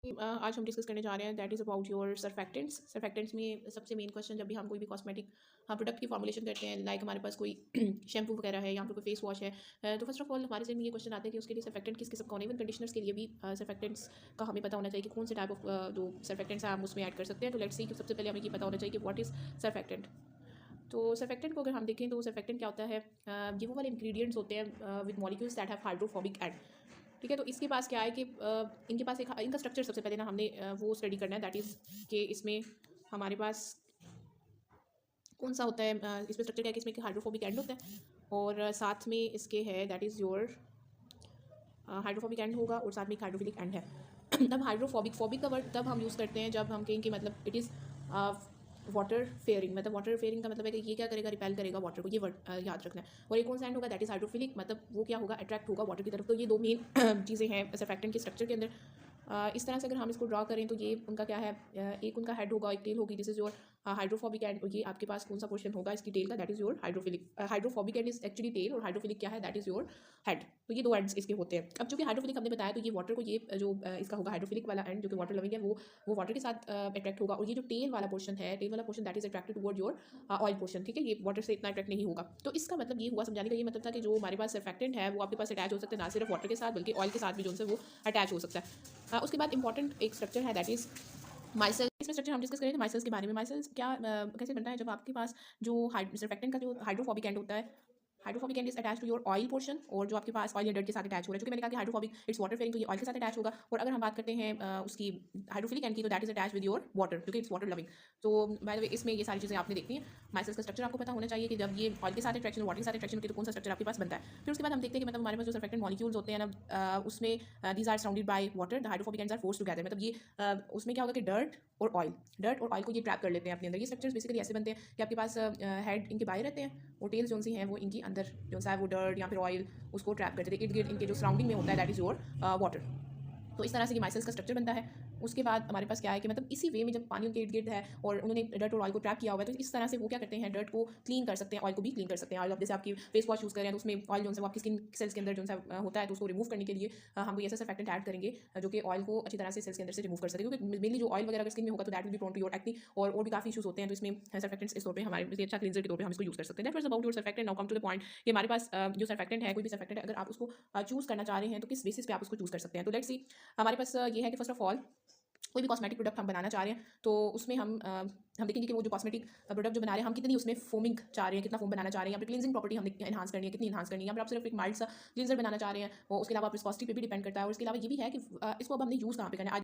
आज हम डिस्कस करने जा रहे हैं that is about your surfactants. Surfactants में सबसे मेन क्वेश्चन जब भी हम कोई भी कॉस्मेटिक प्रोडक्ट की फॉर्मुलेशन करते हैं, लाइक हमारे पास कोई शैम्पू वगैरह है या फिर कोई फेस वॉश है, तो फर्स्ट ऑफ ऑल हमारे जहन में ये क्वेश्चन आता है कि उसके लिए सर्फेक्टेंट किस किस्म का होना है। इवन कंडीशनर्स के लिए भी सर्फेक्टेंट्स का हमें पता होना चाहिए कि कौन से टाइप ऑफ जो सर्फेक्टेंट्स हैं हम उसमें ऐड कर सकते हैं। तो लेट्स सी कि सबसे पहले हमें ये पता होना चाहिए कि व्हाट इज़ सर्फेक्टेंट। तो सर्फेक्टेंट को अगर हम देखें तो सर्फेक्टेंट क्या होता है, ये वो वाले इंग्रेडिएंट्स होते हैं with molecules that have hydrophobic and. ठीक है, तो इसके पास क्या है कि इनके पास एक इनका स्ट्रक्चर सबसे पहले ना हमने वो स्टडी करना है, दैट इज़ कि इसमें हमारे पास कौन सा होता है, इसमें स्ट्रक्चर क्या है कि इसमें हाइड्रोफोबिक एंड होता है और साथ में इसके है that is your hydrophobic and होगा और साथ में एक हाइड्रोफिलिक एंड है। तब हाइड्रोफोबिक का वर्ड तब हम यूज़ करते हैं जब हम कहें कि मतलब इट इज़ वाटर फेयरिंग। मतलब वाटर फेयरिंग का मतलब है कि ये क्या करेगा, रिपेल करेगा वाटर को, ये वर्ड याद रखना है। और एक कौन सा एंड होगा दैट इज़ हाइड्रोफिलिक, मतलब वो क्या होगा, अट्रैक्ट होगा वाटर की तरफ। तो ये दो मेन चीज़ें हैं सर्फेक्टेंट के स्ट्रक्चर के अंदर। इस तरह से अगर हम इसको ड्रा करें तो ये उनका क्या है, एक उनका हेड होगा, एक टेल होगी, this is your hydrophobic and. और ये आपके पास कौन सा पोर्शन होगा इसकी टेल का, that is your hydrophilic. Hydrophobic end is actually tail और हाइड्रोफिलिक क्या है, दैट इज़ योर हेड। तो ये दो एंड्स इसके होते हैं। अब चूंकि हाइड्रोफिलिक हमने बताया तो ये वाटर को, ये जो इसका होगा हाइड्रोफिलिक वाला एंड जो कि वाटर लविंग है, वो वाटर के साथ अट्रैक्ट होगा। और ये जो टेल वाला पोर्शन है, टेल वाला portion that is attracted toward your oil portion. ठीक है, ये वाटर से इतना अट्रैक्ट नहीं होगा। तो इसका मतलब ये हुआ, समझाने का ये मतलब था कि जो हमारे पास सर्फेक्टेंट है वो आपके पास अटैच हो सकते हैं ना सिर्फ वाटर के साथ बल्कि ऑयल के साथ भी जो उनसे वो अटैच हो सकता है। उसके बाद इंपॉर्टेंट एक स्ट्रक्चर है दैट इज़ माइसेल। इसमें स्ट्रक्चर हम डिस्कस करें तो माइसेल्स के बारे में। माइसेल्स क्या कैसे बनता है, जब आपके पास जो सर्फेक्टेंट का जो हाइड्रोफोबिक एंड होता है, hydrophobic end is attach to your oil portion, और जो आपके पास ऑयल या डर्ट के साथ अटैच हो रहा है, क्योंकि मैंने कहा कि हाइड्रोफोबिक इट्स वाटर फेयरिंग, तो ये ऑयल के साथ अटैच होगा। और अगर हम बात करते हैं उसकी हाइड्रोफिलिक एंड की, तो that is attach with your water, क्योंकि इट्स वाटर लविंग। तो बाय द वे इसमें ये सारी चीज़ें आपने देखनी है। माइसेल्स का स्ट्रक्चर आपको पता होना चाहिए कि जब ये ऑयल के साथ अट्रैक्शन, वाटर के साथ अट्रैक्शन होती है तो कौन सा स्ट्रक्चर आपके पास बनता है। फिर उसके बाद हम देखते हैं कि मतलब हमारे पास जो सर्फेक्टेंट मॉलिक्यूल्स होते हैं ना, उसमें these are surrounded by water, the hydrophobic ends are forced together. मतलब ये उसमें क्या होगा कि डर्ट और ऑयल को ये ट्रैप कर लेते हैं अपने अंदर। ये स्ट्रक्चर्स बेसिकली ऐसे बनते हैं कि आपके पास हेड इनके बाहर रहते हैं और टेल्स जो सी हैं वो इनकी अंदर जो सा है वो डर्ट या फिर ऑयल उसको ट्रैप करते थे। इर्द गिर्द इनके जो सराउंडिंग में होता है दैट इज़ योर वाटर। तो इस तरह से ये माइसेल्स का स्ट्रक्चर बनता है। उसके बाद हमारे पास क्या है कि मतलब इसी वे में जब पानी उनके इर्द गिर्द है और उन्होंने डर्ट और ऑयल को ट्रैप किया हुआ है, तो इस तरह से वो क्या करते हैं, डर्ट को क्लीन कर सकते हैं, ऑयल को भी क्लीन कर सकते हैं। ऑयल जैसे आपकी फेस वॉश यूज़ करें तो उसमें ऑयल जो है वो आपकी स्किन सेल्स के अंदर जो है होता है, तो उसको रिमूव करने के लिए हम कोई ऐसा सर्फेक्टेंट ऐड करेंगे जो कि ऑयल को अच्छी तरह से सेल्स के अंदर से रिमूव कर सके। क्योंकि मेनली जो ऑयल वगैरह स्किन में होगा तो that will be prone to your acne और भी काफ़ी इशूज़ होते हैं। तो इसमें सर्फेक्टेंट्स इस तौर पे हमारे लिए अच्छा क्लींजर के तौर पे हम इसको यूज़ कर सकते हैं। That was about your surfactant. Now come to the point कि हमारे पास जो सर्फेक्टेंट है, कोई भी सर्फेक्टेंट है, अगर आप उसको चूज़ करना चाह रहे हैं तो किस बेसिस पे आप उसको चूज़ कर सकते हैं। तो लेट्स सी हमारे पास ये है कि फर्स्ट ऑफ ऑल कोई भी कॉस्मेटिक प्रोडक्ट हम बनाना चाह रहे हैं तो उसमें हम देखेंगे कि वो जो कॉस्मेटिक प्रोडक्ट जो बना रहे हैं हम कितनी उसमें फोमिंग चाह रहे हैं, कितना फोम बनाना चाह रहे हैं, या फिर क्लींजिंग प्रॉपर्टी हमने एनहांस करनी है, कितनी एनहांस करनी है, या फिर आप सिर्फ एक माइल्ड सा क्लींजर बनाना चाह रहे हैं। और उसके अलावा आप विस्कोसिटी पे भी डिपेंड करता है। और इसके अलावा ये भी है कि इसको अब हमने यूज़ कहाँ पे करना है।